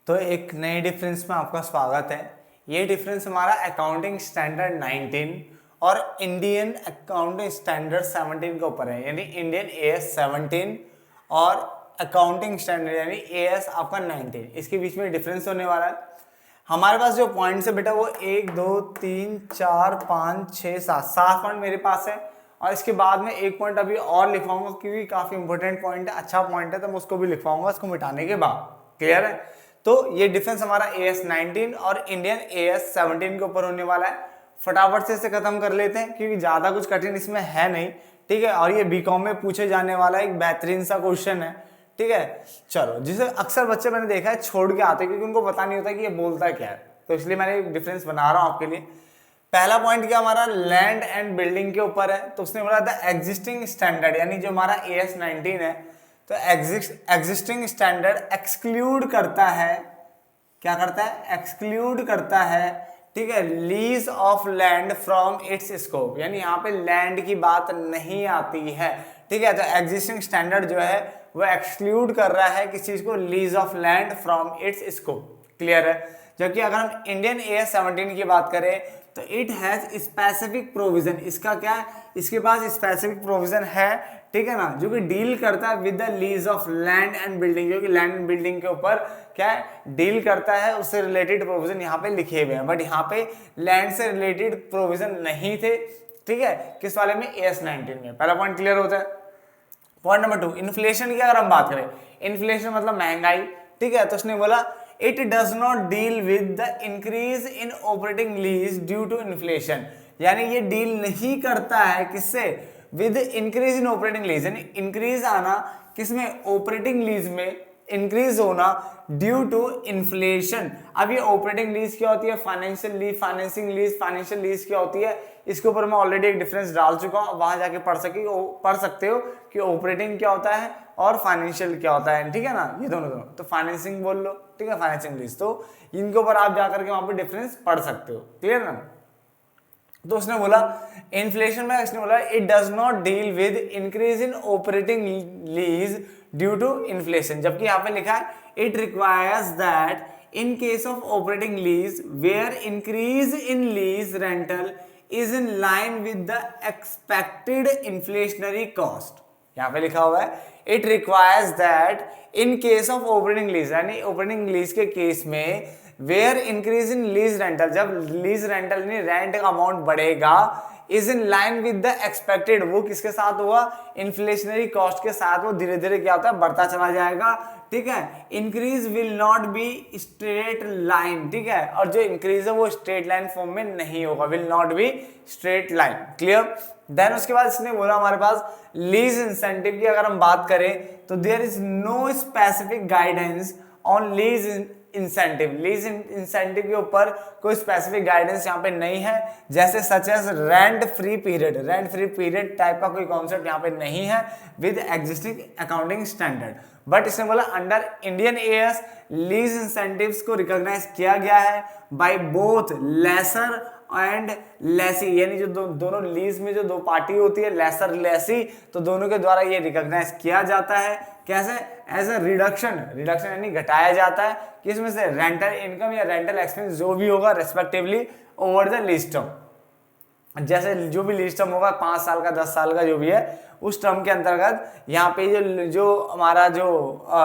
तो एक नए डिफरेंस में आपका स्वागत है। ये डिफरेंस हमारा अकाउंटिंग स्टैंडर्ड 19 और इंडियन अकाउंटिंग स्टैंडर्ड 17 के ऊपर है, यानी इंडियन एएस 17 और अकाउंटिंग स्टैंडर्ड यानी एएस आपका 19, इसके बीच में डिफरेंस होने वाला है। हमारे पास जो पॉइंट्स है बेटा वो 1 2 3 4 5 6 7 पॉइंट मेरे पास है, और इसके बाद में एक पॉइंट अभी और लिखवाऊंगा क्योंकि काफी इंपॉर्टेंट पॉइंट है, अच्छा पॉइंट है, तो मैं उसको भी लिखवाऊंगा इसको मिटाने के बाद। क्लियर है? तो ये डिफरेंस हमारा एएस 19 और इंडियन एएस 17 के ऊपर होने वाला है। फटाफट से इसे खत्म कर लेते हैं क्योंकि ज्यादा कुछ कठिन इसमें है नहीं। ठीक है, और ये बीकॉम में पूछे जाने वाला एक बेहतरीन सा क्वेश्चन है। ठीक है, चलो, जिसे अक्सर बच्चे मैंने देखा है छोड़ के आते हैं क्योंकि उनको पता नहीं होता कि ये बोलता क्या है, तो इसलिए मैंने एक डिफरेंस बना रहा हूं आपके लिए। पहला पॉइंट क्या हमारा लैंड एंड बिल्डिंग के ऊपर है, तो उसने बोला था एग्जिस्टिंग स्टैंडर्ड यानी जो हमारा एएस 19 है, तो एग्जिस्टिंग स्टैंडर्ड एक्सक्लूड करता है, क्या करता है? एक्सक्लूड करता है, ठीक है, lease of land from its scope, यानी यहाँ पे लैंड की बात नहीं आती है। ठीक है, तो एग्जिस्टिंग स्टैंडर्ड जो है वो एक्सक्लूड कर रहा है किस चीज को? Lease of land from its scope. Clear है? जबकि अगर हम इंडियन एएस 17 की बात करें तो इट हैज स्पेसिफिक प्रोविजन, इसका क्या है? इसके पास स्पेसिफिक प्रोविजन है, ठीक है ना, जो कि डील करता है with the lease of land and building, जो कि लैंड एंड बिल्डिंग के ऊपर क्या है? डील करता है, उससे रिलेटेड प्रोविजन यहाँ पे लिखे हुए हैं, बट यहाँ पे लैंड से रिलेटेड प्रोविजन नहीं थे। ठीक है, किस वाले में? एएस 19 में। पहला पॉइंट क्लियर होता है। पॉइंट नंबर 2, इन्फ्लेशन की अगर हम बात करें, इन्फ्लेशन मतलब महंगाई। ठीक है, तो उसने बोला it does not deal with the increase in operating lease due to inflation, यानी ये डील नहीं करता है किससे? With increase in operating lease, यानी इंक्रीज आना किसमें? ऑपरेटिंग लीज में इंक्रीज होना ड्यू टू इन्फ्लेशन। अब ये ऑपरेटिंग लीज क्या होती है? Financial lease, financing lease, financial lease क्या होती है? इसके ऊपर मैं ऑलरेडी एक डिफरेंस डाल चुका हूं, वहां जाके पढ़ सकते हो कि ऑपरेटिंग क्या होता है और फाइनेंशियल क्या होता है। ठीक है ना, ये दोनों तो फाइनेंसिंग बोल लो, ठीक है, फाइनेंसिंग लीज, तो इनके ऊपर आप जाकर के वहां पे डिफरेंस पढ़ सकते हो। क्लियर ना? तो उसने बोला इन्फ्लेशन में, इसने बोला it does not deal with increase in operating lease due to inflation, जबकि यहां पे लिखा है it requires that in case of operating lease where increase in lease rental is in line with the expected inflationary cost. यहां पे लिखा हुआ है it requires that in case of operating lease, यानी ऑपरेटिंग लीज के case में where increase in lease rental, जब lease rental यानी रेंट का अमाउंट बढ़ेगा, is in line with the expected, वो किसके साथ हुआ? इन्फ्लेशनरी कॉस्ट के साथ वो धीरे धीरे क्या होता है? बढ़ता चला जाएगा। ठीक है, increase will not be straight line, ठीक है, और जो इंक्रीज है वो स्ट्रेट लाइन फॉर्म में नहीं होगा, will not be straight line. Clear? Then उसके बाद इसने बोला हमारे पास लीज इंसेंटिव की अगर हम बात करें तो there is no specific guidance on lease incentive, lease incentive के ऊपर कोई स्पेसिफिक गाइडेंस यहाँ पे नहीं है, जैसे such as rent free period type का कोई कॉन्सेप्ट यहाँ पे नहीं है with existing accounting standard. But इसने बोला under Indian AS lease incentives को रिकॉग्नाइज किया गया है by both lessor and lessee, यानी जो दोनों लीज में जो दो पार्टी होती है लेसर लेसी, तो दोनों के द्वारा ये रिकॉग्नाइज किया जाता है। कैसे? एज ए रिडक्शन यानी घटाया जाता है किसमें से? रेंटल इनकम या रेंटल एक्सपेंस जो भी होगा respectively over the lease term, जैसे जो भी लीज टर्म होगा 5 साल का 10 साल का जो भी है उस टर्म के अंतर्गत यहाँ पे जो हमारा जो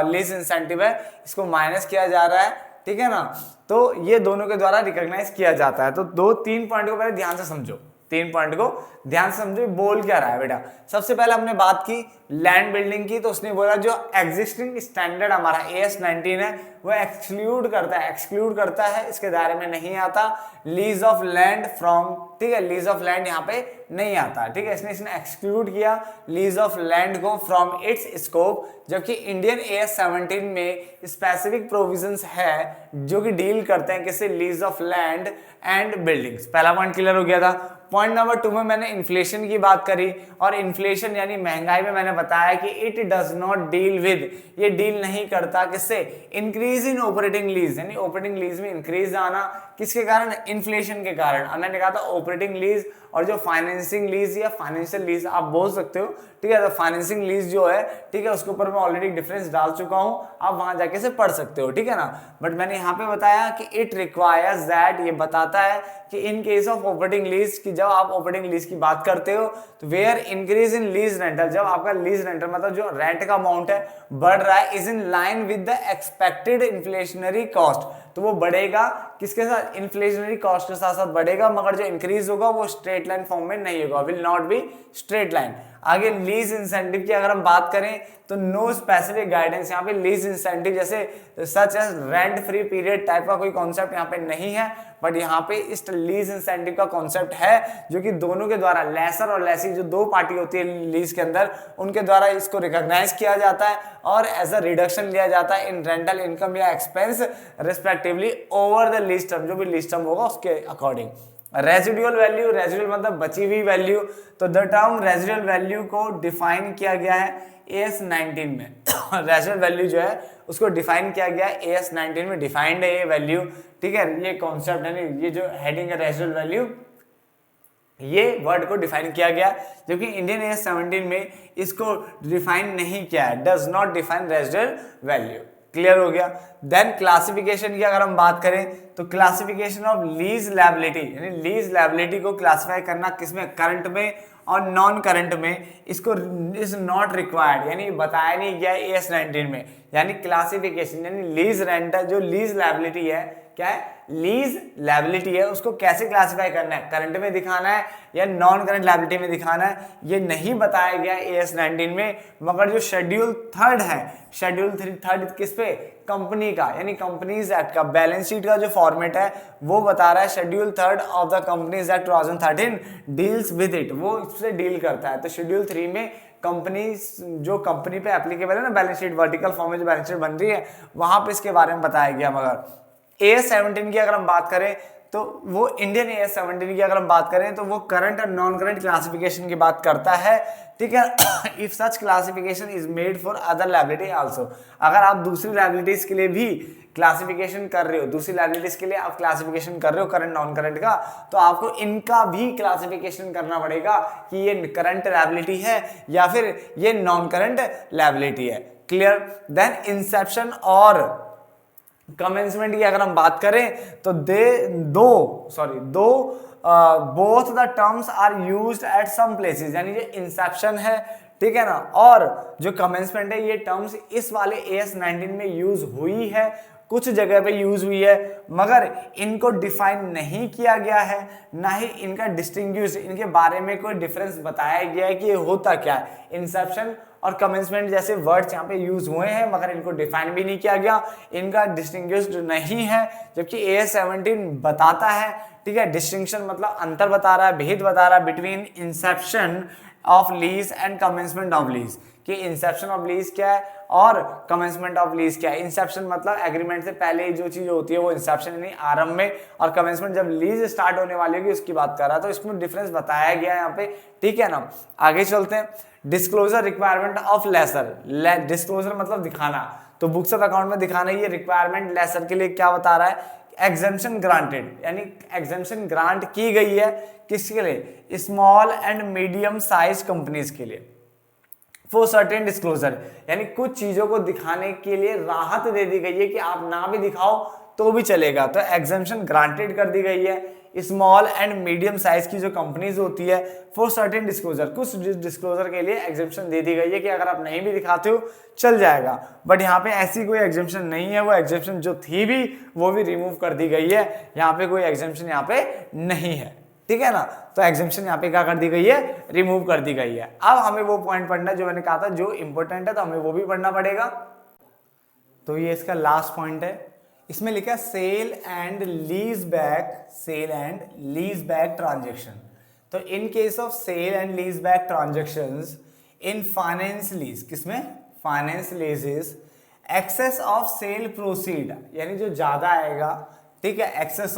लीज इंसेंटिव है इसको माइनस किया जा रहा है। ठीक है ना, तो ये दोनों के द्वारा रिकॉग्नाइज किया जाता है। तो 2-3 पॉइंट को पहले ध्यान से समझो, 3 पॉइंट को ध्यान से समझो बोल क्या रहा है बेटा। सबसे पहले हमने बात की लैंड बिल्डिंग की, तो उसने बोला जो एग्जिस्टिंग स्टैंडर्ड हमारा एएस 19 है वो एक्सक्लूड करता है, इसके दायरे में नहीं आता लीज ऑफ लैंड फ्रॉम, ठीक है, लीज ऑफ लैंड यहाँ पे नहीं आता। ठीक है, इसने एक्सक्लूड किया लीज ऑफ लैंड को फ्रॉम इट्स स्कोप, जबकि इंडियन एएस 17 में स्पेसिफिक प्रोविजंस है जो कि डील करते हैं किससे? Lease of land and buildings. पहला पॉइंट क्लियर हो गया था। पॉइंट नंबर 2 में मैंने इन्फ्लेशन की बात करी, और इन्फ्लेशन यानी महंगाई में मैंने बताया कि it does not deal with, ये डील नहीं करता किससे? इंक्रीज इन ऑपरेटिंग लीज, यानी ऑपरेटिंग लीज में इंक्रीज आना किसके कारण? इन्फ्लेशन के कारण। अब मैंने कहा था ऑपरेटिंग लीज और जो फाइनेंसिंग लीज या फाइनेंशियल लीज आप बोल सकते हो, ठीक है। तो फाइनेंसिंग लीज जो है, ठीक है, उसके ऊपर मैं ऑलरेडी डिफरेंस डाल चुका हूं, आप वहां जाके से पढ़ सकते हो, ठीक है ना। बट मैंने यहाँ पे बताया कि इट रिक्वायर्स दैट, ये बताता है कि इन केस ऑफ ऑपरेटिंग लीज, कि जब आप ऑपरेटिंग लीज की बात करते हो तो where increase in lease rental, जब आपका लीज रेंटल मतलब जो रेंट का अमाउंट है बढ़ रहा है, is in line with the expected inflationary cost, तो वो बढ़ेगा किसके साथ, इन्फ्लेशनरी कॉस्ट के साथ साथ बढ़ेगा, मगर जो इंक्रीज होगा वो स्ट्रेट लाइन फॉर्म में नहीं होगा, will not be straight line. आगे लीज इंसेंटिव की अगर हम बात करें तो नो स्पेसिफिक गाइडेंस, यहाँ पे लीज इंसेंटिव जैसे such as rent free period type का कोई कॉन्सेप्ट यहाँ पे नहीं है, बट यहाँ पे इस लीज इंसेंटिव का कॉन्सेप्ट है जो कि दोनों के द्वारा, लेसर और लेसी जो दो पार्टी होती है लीज के अंदर, उनके द्वारा इसको रिकॉग्नाइज किया जाता है और एज अ रिडक्शन लिया जाता है इन रेंटल इनकम या expense respectively over the lease term, जो भी लीज टर्म होगा उसके अकॉर्डिंग। रेजिडुअल वैल्यू, रेजिडुअल मतलब बची हुई वैल्यू, तो द टर्म रेजिडुअल वैल्यू को डिफाइन किया गया है AS 19 में रेजिडुअल वैल्यू जो है उसको डिफाइन किया गया है AS 19 में, डिफाइंड है ये वैल्यू, ठीक है। ये कॉन्सेप्ट है, ये जो हेडिंग है रेजिडुअल वैल्यू, ये वर्ड को डिफाइन किया गया, जबकि इंडियन AS 17 में इसको डिफाइन नहीं किया है, does not define residual value. Clear हो गया। देन क्लासिफिकेशन की अगर हम बात करें तो क्लासिफिकेशन ऑफ लीज लायबिलिटी, यानी लीज लायबिलिटी को क्लासिफाई करना किसमें, करंट में और नॉन करंट में, इसको इज नॉट रिक्वायर्ड, यानी बताया नहीं गया AS 19 में। यानी क्लासिफिकेशन यानी लीज रेंट, जो लीज लायबिलिटी है, क्या है, लीज लायबिलिटी है, उसको कैसे क्लासिफाई करना है, करंट में दिखाना है या नॉन करंट लायबिलिटी में दिखाना है, ये नहीं बताया गया AS 19 में। मगर जो शेड्यूल थर्ड है, शेड्यूल थर्ड किस पे, कंपनी का, यानी कंपनीज एक्ट का बैलेंस शीट का जो फॉर्मेट है वो बता रहा है, schedule third of the companies act 2013 deals with it, वो इससे डील करता है। तो शेड्यूल 3 में कंपनी, जो कंपनी पे एप्लीकेबल है ना बैलेंस शीट, वर्टिकल फॉर्म में जो बैलेंस शीट बन रही है वहां पे इसके बारे में बताया गया। मगर AS 17 की अगर हम बात करें तो वो इंडियन AS 17 की अगर हम बात करें तो वो करंट और नॉन करंट क्लासिफिकेशन की बात करता है, ठीक है। If such classification is made for other liability also, अगर आप दूसरी लायबिलिटीज के लिए भी क्लासिफिकेशन कर रहे हो, दूसरी लायबिलिटीज के लिए आप क्लासिफिकेशन कर रहे हो करंट नॉन करंट का, तो आपको इनका भी क्लासिफिकेशन करना पड़ेगा कि ये करंट लायबिलिटी है या फिर ये नॉन करंट लायबिलिटी है। क्लियर। देन इंसेप्शन और कमेंसमेंट की अगर हम बात करें तो both the terms are used at some places, यानी जो इंसेप्शन है, ठीक है ना, और जो कमेंसमेंट है, ये टर्म्स इस वाले AS 19 में यूज हुई है, कुछ जगह पे यूज हुई है, मगर इनको डिफाइन नहीं किया गया है, ना ही इनका डिस्टिंग्विश, इनके बारे में कोई डिफरेंस बताया गया है कि ये होता क्या है। इंसेप्शन और कमेंसमेंट जैसे वर्ड्स यहाँ पे यूज हुए हैं, मगर इनको डिफाइन भी नहीं किया गया, इनका डिस्टिंग्विश्ड नहीं है, जबकि AS 17 बताता है, ठीक है। डिस्टिंक्शन मतलब अंतर बता रहा है, भेद बता रहा है between Inception of lease and commencement of lease, कि इंसेप्शन ऑफ लीज क्या है और कमेंसमेंट ऑफ लीज क्या है। इंसेप्शन मतलब एग्रीमेंट से पहले जो चीज होती है वो इंसेप्शन यानी आरंभ में, और कमेंसमेंट जब लीज स्टार्ट होने वाली होगी उसकी बात कर रहा है, तो इसमें डिफरेंस बताया गया है यहाँ पे, ठीक है ना। आगे चलते हैं। Disclosure requirement of lessor, disclosure मतलब दिखाना, तो बुक्स ऑफ अकाउंट में दिखाना, ये रिक्वायरमेंट लेसर के लिए क्या बता रहा है, एग्जेम्पशन ग्रांटेड, यानी एग्जेम्पशन ग्रांट की गई है किसके लिए, small and medium size companies के लिए, फॉर सर्टेन डिस्क्लोजर, यानी कुछ चीजों को दिखाने के लिए राहत दे दी गई है कि आप ना भी दिखाओ तो भी चलेगा, तो एग्जेम्पशन ग्रांटेड कर दी गई है स्मॉल एंड मीडियम साइज की जो कंपनीज होती है, फॉर सर्टेन डिस्क्लोजर, कुछ डिस्क्लोजर के लिए एग्जेम्पशन दे दी गई है कि अगर आप नहीं भी दिखाते हो चल जाएगा। बट यहाँ पे ऐसी कोई एग्जेम्पशन नहीं है, वो एग्जेम्पशन जो थी भी वो भी रिमूव कर दी गई है, यहाँ पे कोई एग्जेम्पशन यहाँ पे नहीं है, ठीक है ना। तो एग्जेम्पशन यहाँ पे क्या कर दी गई है, रिमूव कर दी गई है। अब हमें वो पॉइंट पढ़ना है जो मैंने कहा था जो इंपॉर्टेंट है, तो हमें वो भी पढ़ना पड़ेगा। तो ये इसका लास्ट पॉइंट है, इसमें लिखा sale and lease back transaction. तो in case of sale and lease back transactions in finance lease, किसमें, finance leases, excess of sale proceed, यानी जो ज्यादा आएगा, ठीक है, एक्सेस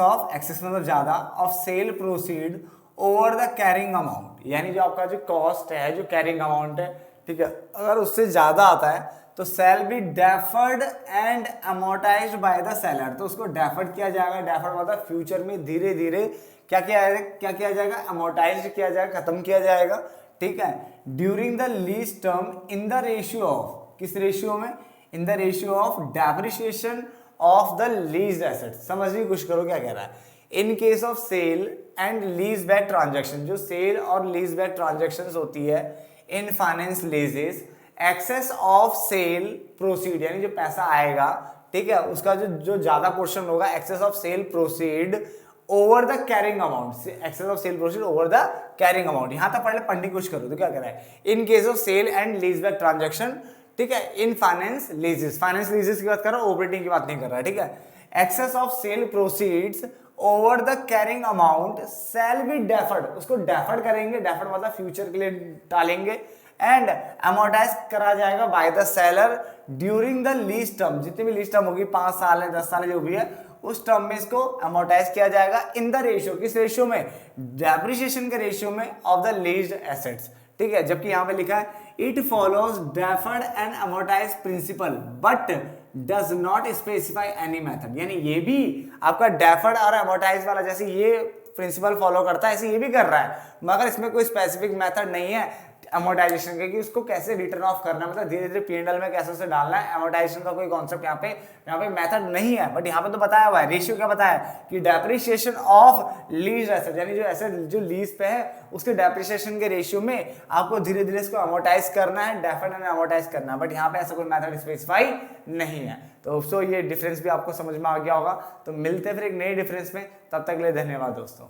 मतलब ज्यादा, of sale proceed over the carrying amount, यानी जो आपका जो कॉस्ट है, जो कैरिंग अमाउंट है, ठीक है, अगर उससे ज्यादा आता है तो sale be deferred and amortised by the seller, तो उसको डेफर्ड किया जाएगा। डेफर्ड मतलब फ्यूचर में धीरे धीरे क्या किया जाएगा, अमोर्टाइज किया जाएगा, खत्म किया जाएगा। ठीक है, during the lease term in the ratio of, किस रेशियो में, in the ratio of depreciation of the lease asset. समझिए कुछ करो क्या कह रहा है, in case of sale and lease back transaction, जो सेल और लीज बैक ट्रांजेक्शन होती है in finance leases, excess of sale proceed, यानी जो पैसा आएगा, ठीक है, उसका जो ज्यादा पोर्शन होगा, excess of sale proceed over the carrying amount, excess of sale proceed over the carrying amount. यहां तक पढ़ने की कोशिश करो तो क्या कह रहा है, in case of sale and lease back transaction, ठीक है, इन फाइनेंस लीजेस, फाइनेंस लीजेस की बात कर रहा है, ऑपरेटिंग की बात नहीं कर रहा है। ठीक है, excess of sale proceeds over the carrying amount shall be deferred, उसको डेफर्ड करेंगे, डेफर्ड मतलब फ्यूचर के लिए टालेंगे, एंड अमोर्टाइज करा जाएगा by the seller during the lease term, जितनी भी लीज टर्म होगी, 5 साल है, 10 साल है, जो भी है, उस टर्म में इसको अमोर्टाइज किया जाएगा इन द रेशियो, किस रेशियो में, डेप्रिसिएशन के रेशियो में ऑफ द लीज्ड एसेट्स। ठीक है, जबकि यहां पे लिखा है it follows deferred and amortise principal but does not specify any method, यानी ये भी आपका डेफर्ड और अमोर्टाइज वाला जैसे ये प्रिंसिपल फॉलो करता है, ऐसे ये भी कर रहा है, मगर इसमें कोई स्पेसिफिक मेथड नहीं है अमोर्टाइजेशन का कि उसको कैसे रिटर्न ऑफ करना है, मतलब धीरे धीरे P&L में कैसे उसे डालना है। अमोर्टाइजेशन का कोई कॉन्सेप्ट यहाँ पे मेथड नहीं है, बट यहाँ पे तो बताया हुआ है, रेशियो क्या बताया है कि डेप्रिसिएशन ऑफ लीज एसेट, यानी जो एसेट जो लीज पे है उसके डेप्रिसिएशन के रेशियो में आपको धीरे धीरे इसको अमोर्टाइज करना है, डेफर्ड एंड अमोर्टाइज करना है, बट यहाँ पे ऐसा कोई मेथड स्पेसिफाई नहीं है। तो ये डिफरेंस भी आपको समझ में आ गया होगा। तो मिलते हैं फिर एक नए डिफरेंस में, तब तक के लिए धन्यवाद दोस्तों।